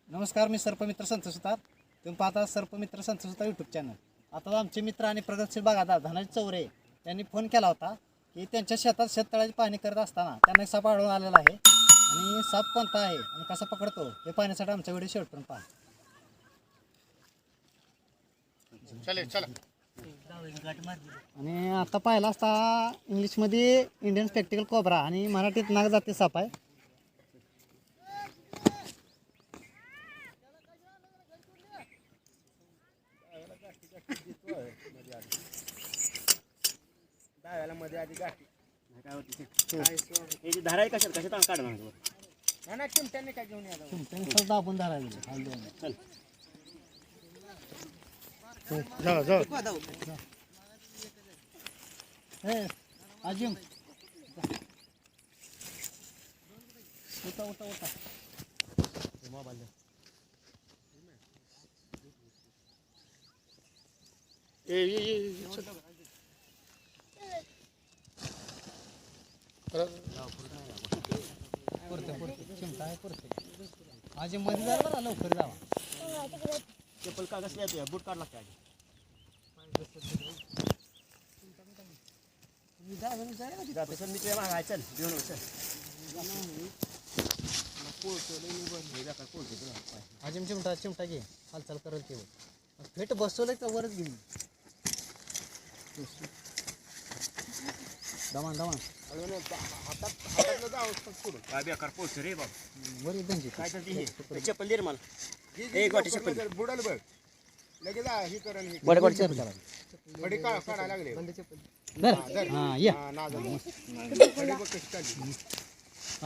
नमस्कार, मी सर्पमित्र संतोष सुतार. तुम्ही पाहता सर्पमित्र संतोष सुतार यूट्यूब चॅनल. आता आमचे मित्र आणि प्रगतशील बागायतदार धनाजी चौरे यांनी फोन केला होता की त्यांच्या शेतात शेततळ्याची पाहणी करत असताना त्यांना एक साप आढळून आलेला आहे आणि साप कोणता आहे आणि कसा पकडतो हे पाहण्यासाठी आमचा व्हिडिओ शेवटपर्यंत पहा. आणि आता पाहिला असता इंग्लिशमध्ये इंडियन स्पेक्टिकल कोब्रा आणि मराठीत नागजाती साप आहे. डाव्याला मध्ये आधी गाठी काय होती हे जी धारा आहे कशात काढणार ना ना चिमट्याने काय घेऊन यायला चिमट्याने दाबून धरायचं. चल जाऊ हे अजिम उठा उठा उठा मोबाईल माझे मध्ये जा बरं लवकर जावा. चप्पल का कसली येते बूट काढ लागते आधी मी तुझ्या मागाय चल घेऊन अजिम चिमटा घे हालचाल करल ते फेट बसवलं तर वरच घेऊन दमान काय बेकार पोहोच रे बाबा वर एकदम काय तर चप्पल दे रे मला एक वाटी चप्पल बुडाल बघ लगेच ही करण ही बडे बडे चप्पल बडी काढायला लागले हां या बडी बघ कशी काढली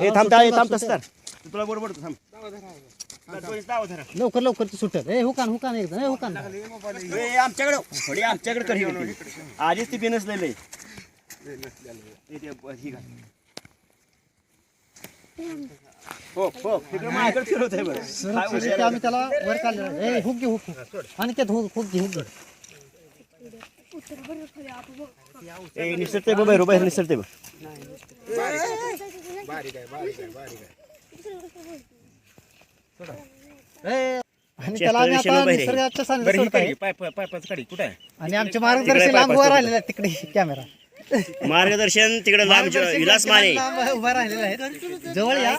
ए थांब तस तर तू तुला बडबड थांब लवकर ते सुटत. ए हुकान एकदम ए हुकान ए आमच्याकडे थोडी आमच्याकडे कर आधीच ती बिनसलेलं आहे हो तिकडे माझ्याकडे फिरवत आहे बरं आम्ही त्याला वर काढलेलं. ए हुक घे आणि त्यात हुक घे ए निसरते बघ बाहेर निसरते बघ बारीक आहे आणि त्याला आम्ही आता निसर्गाच्या सानिध्यात सोडत आहे. पायपाच काढी कुठे आहे आणि आमचे मार्गदर्शन लांब उभा राहिलेले आहेत तिकडे कॅमेरा मार्गदर्शन तिकडे लांब विलास माने उभा राहिलेला आहे. जवळ या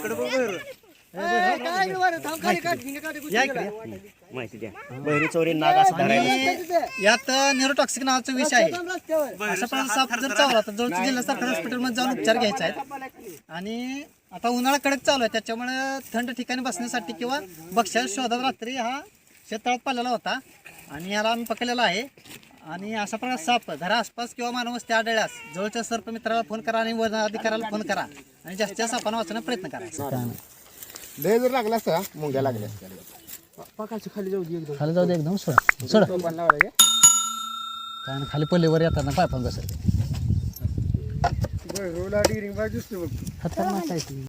माहिती द्या बहिरी चोरी नाग असं धरायला यात न्यूरोटॉक्सिक नावाचा विष आहे. अशा प्रकारचा साप जर चावला तर जवळच्या जिल्हा सरकारी हॉस्पिटलमध्ये जाऊन उपचार घ्यायचे आहेत. आणि आता उन्हाळा कडक चालू आहे त्याच्यामुळे थंड ठिकाणी बसण्यासाठी किंवा बक्षाच्या शोधात रात्री हा शेततळात पाळलेला होता आणि याला आम्ही पकडलेला आहे. आणि अशा प्रकार साप घरा आसपास किंवा मानवस्ती आढळल्यास जवळच्या सर्पमित्राला फोन करा आणि वन अधिकाऱ्याला फोन करा आणि जास्तीत जास्त सापांना वाचवण्याचा प्रयत्न करा. लय जर लागला असता मुंग्या लागल्या खाली जाऊ दे एकदम सोडा कारण खाली पल्लेवर येताना पायपान बसेल. रोला डिरिंग बाजूच खतरनाक आहे ती.